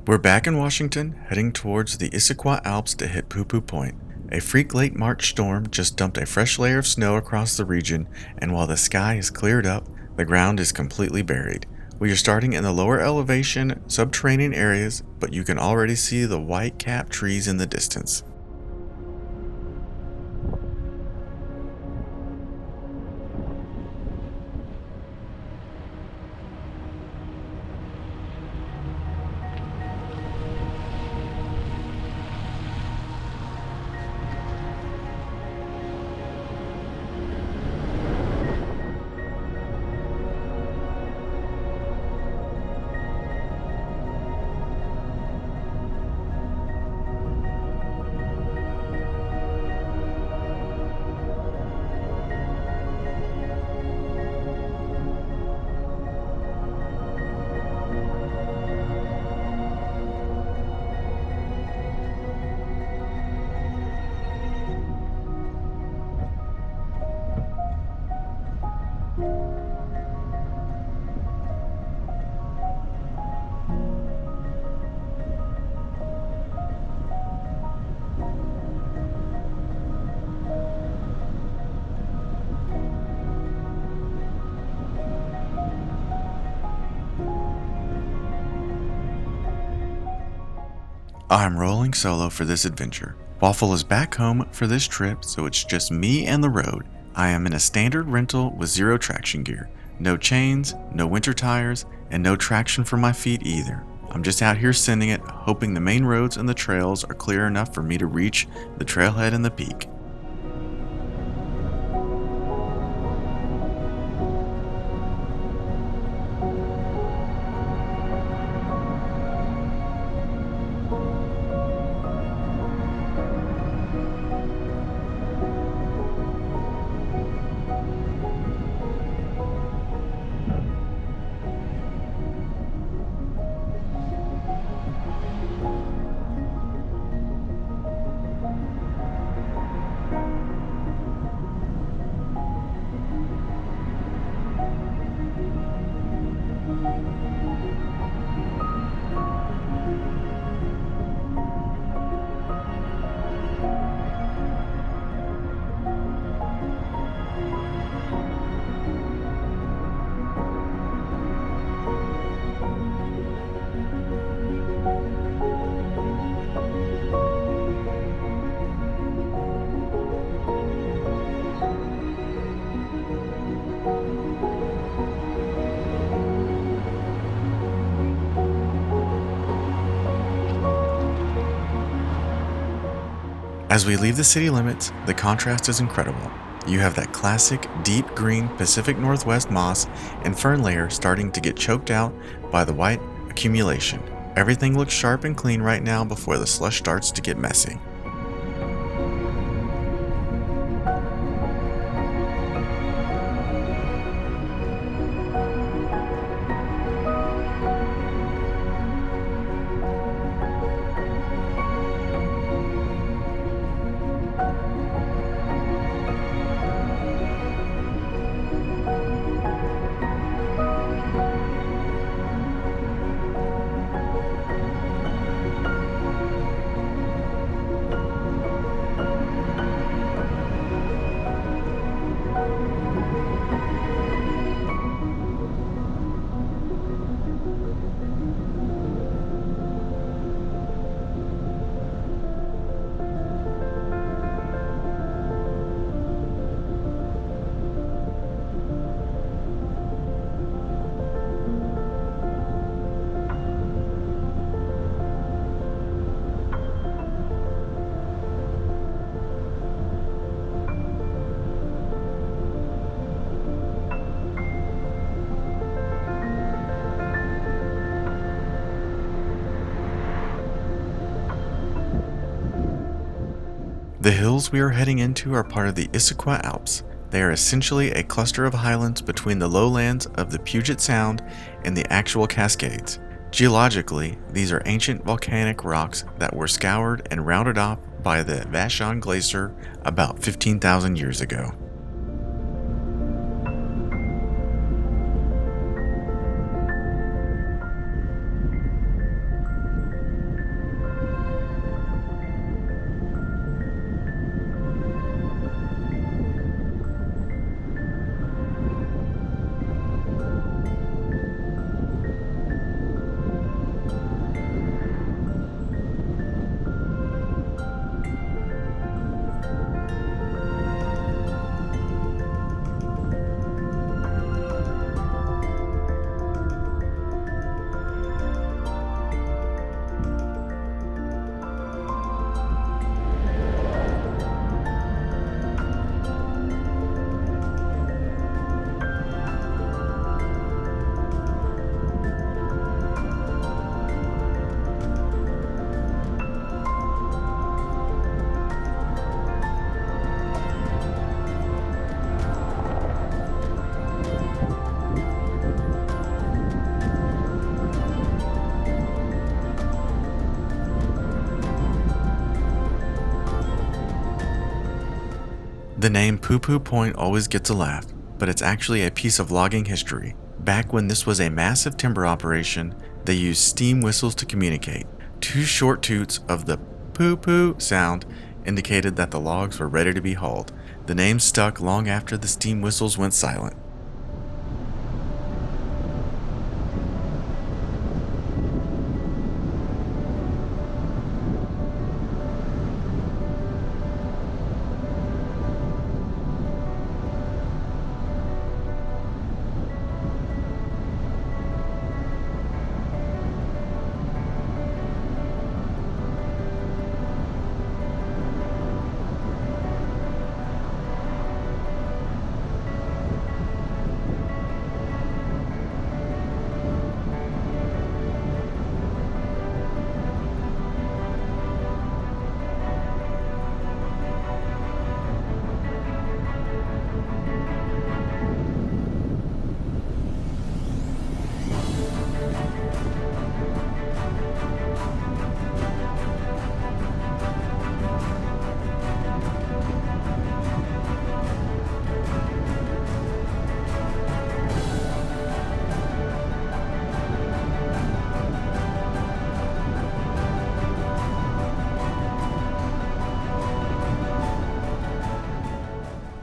We're back in Washington, heading towards the Issaquah Alps to hit Poo Poo Point. A freak late March storm just dumped a fresh layer of snow across the region, and while the sky is cleared up, the ground is completely buried. We are starting in the lower elevation, subterranean areas, but you can already see the white-capped trees in the distance. I'm rolling solo for this adventure. Waffle is back home for this trip, so it's just me and the road. I am in a standard rental with zero traction gear. No chains, no winter tires, and no traction for my feet either. I'm just out here sending it, hoping the main roads and the trails are clear enough for me to reach the trailhead and the peak. As we leave the city limits, the contrast is incredible. You have that classic deep green Pacific Northwest moss and fern layer starting to get choked out by the white accumulation. Everything looks sharp and clean right now before the slush starts to get messy. The hills we are heading into are part of the Issaquah Alps. They are essentially a cluster of highlands between the lowlands of the Puget Sound and the actual Cascades. Geologically, these are ancient volcanic rocks that were scoured and rounded off by the Vashon Glacier about 15,000 years ago. The name Poo Poo Point always gets a laugh, but it's actually a piece of logging history. Back when this was a massive timber operation, they used steam whistles to communicate. 2 short toots of the poo poo sound indicated that the logs were ready to be hauled. The name stuck long after the steam whistles went silent.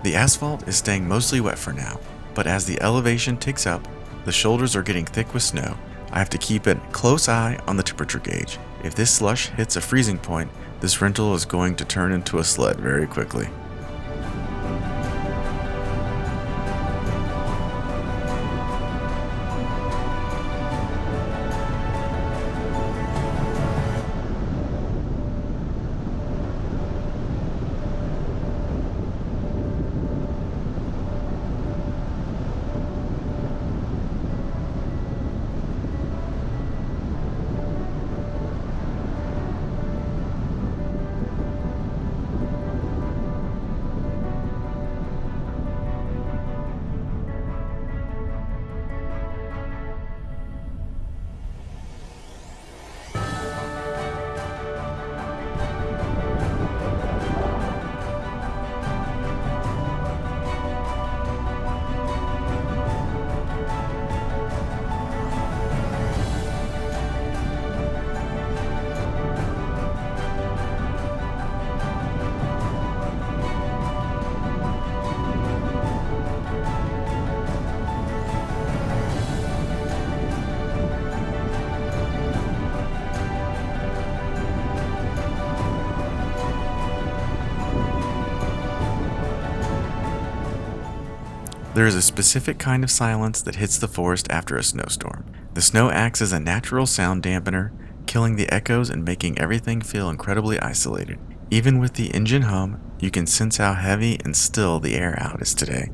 The asphalt is staying mostly wet for now, but as the elevation ticks up, the shoulders are getting thick with snow. I have to keep a close eye on the temperature gauge. If this slush hits a freezing point, this rental is going to turn into a sled very quickly. There is a specific kind of silence that hits the forest after a snowstorm. The snow acts as a natural sound dampener, killing the echoes and making everything feel incredibly isolated. Even with the engine hum, you can sense how heavy and still the air out is today.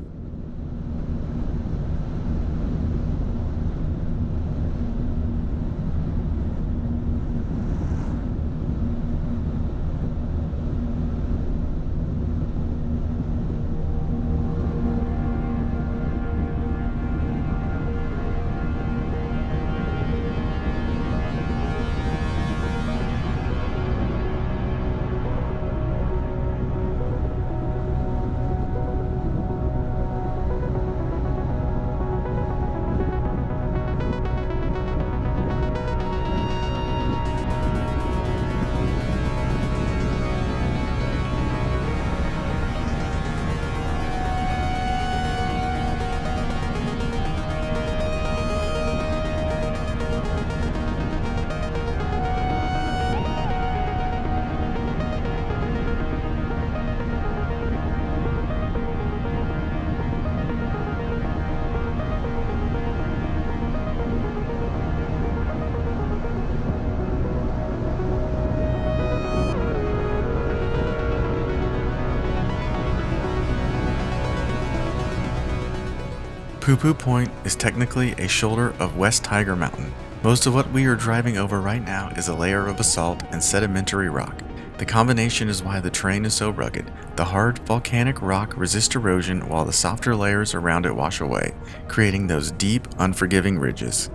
Poo Poo Point is technically a shoulder of West Tiger Mountain. Most of what we are driving over right now is a layer of basalt and sedimentary rock. The combination is why the terrain is so rugged. The hard volcanic rock resists erosion while the softer layers around it wash away, creating those deep, unforgiving ridges.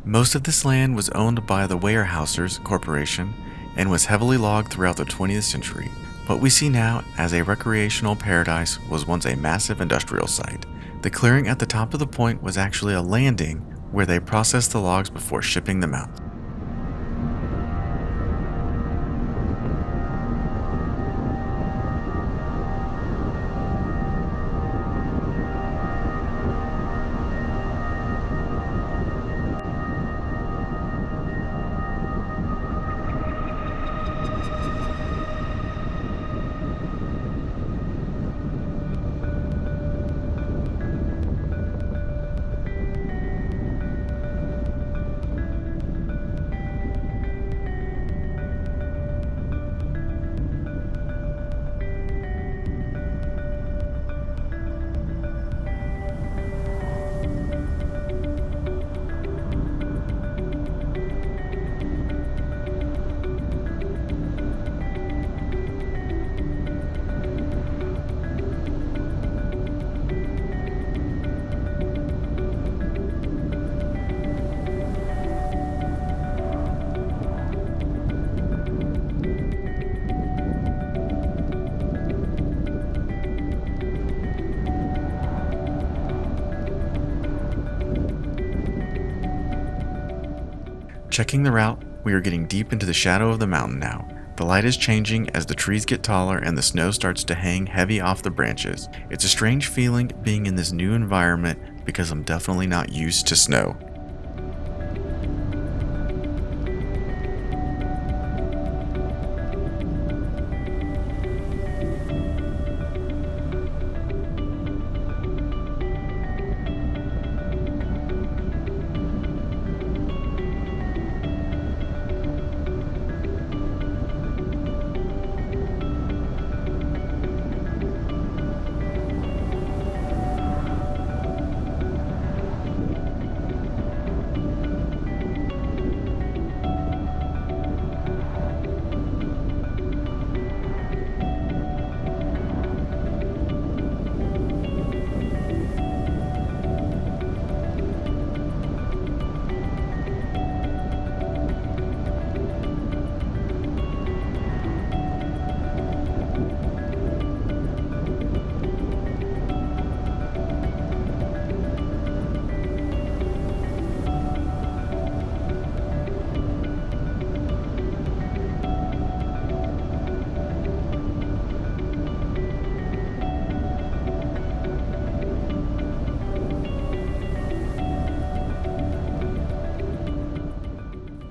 Most of this land was owned by the Weyerhaeuser Corporation and was heavily logged throughout the 20th century. What we see now as a recreational paradise was once a massive industrial site. The clearing at the top of the point was actually a landing where they processed the logs before shipping them out. Checking the route, we are getting deep into the shadow of the mountain now. The light is changing as the trees get taller and the snow starts to hang heavy off the branches. It's a strange feeling being in this new environment because I'm definitely not used to snow.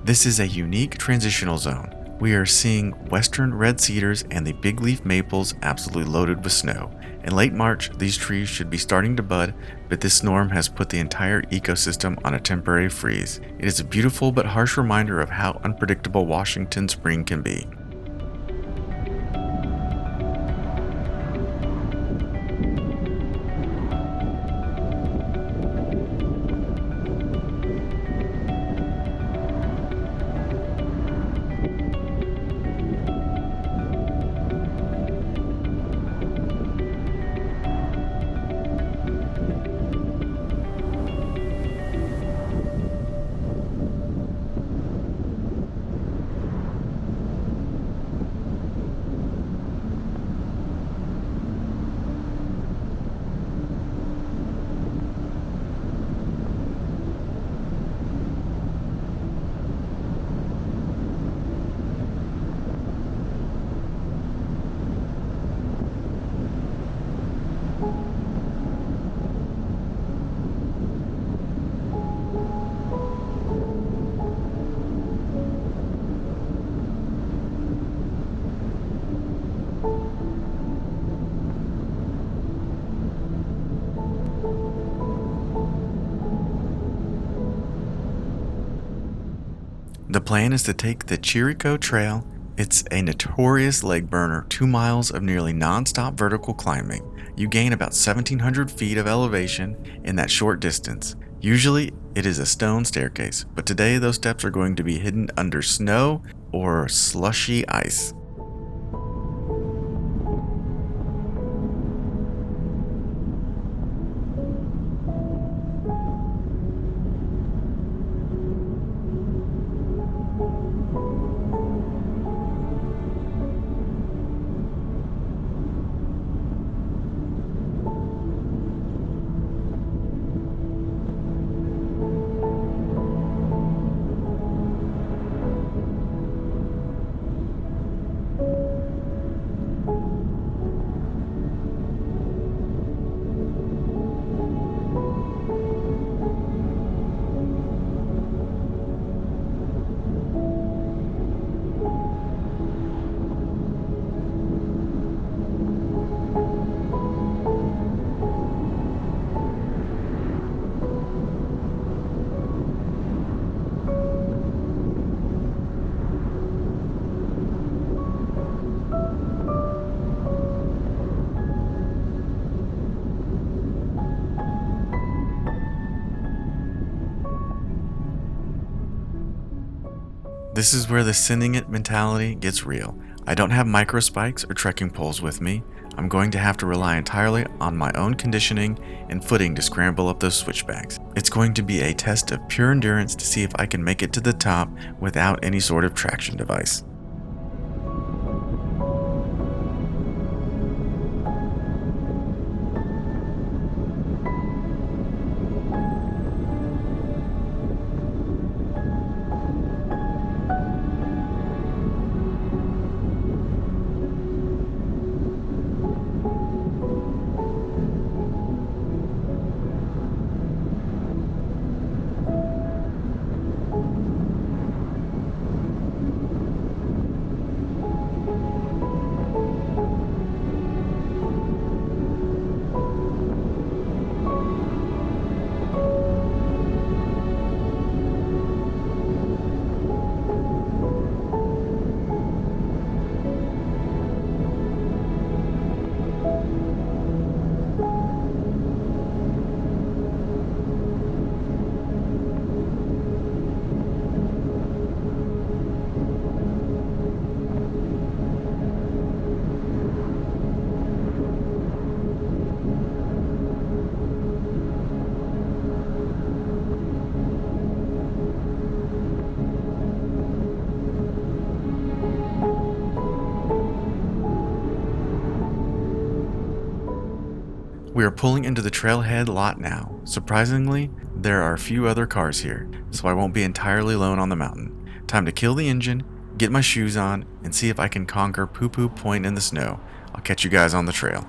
This is a unique transitional zone. We are seeing western red cedars and the big leaf maples absolutely loaded with snow. In late March, these trees should be starting to bud, but this storm has put the entire ecosystem on a temporary freeze. It is a beautiful but harsh reminder of how unpredictable Washington spring can be. The plan is to take the Chirico Trail. It's a notorious leg burner, 2 miles of nearly non-stop vertical climbing. You gain about 1,700 feet of elevation in that short distance. Usually it is a stone staircase, but today those steps are going to be hidden under snow or slushy ice. This is where the sending it mentality gets real. I don't have micro spikes or trekking poles with me. I'm going to have to rely entirely on my own conditioning and footing to scramble up those switchbacks. It's going to be a test of pure endurance to see if I can make it to the top without any sort of traction device. We are pulling into the trailhead lot now. Surprisingly, there are a few other cars here, so I won't be entirely alone on the mountain. Time to kill the engine, get my shoes on, and see if I can conquer Poo Poo Point in the snow. I'll catch you guys on the trail.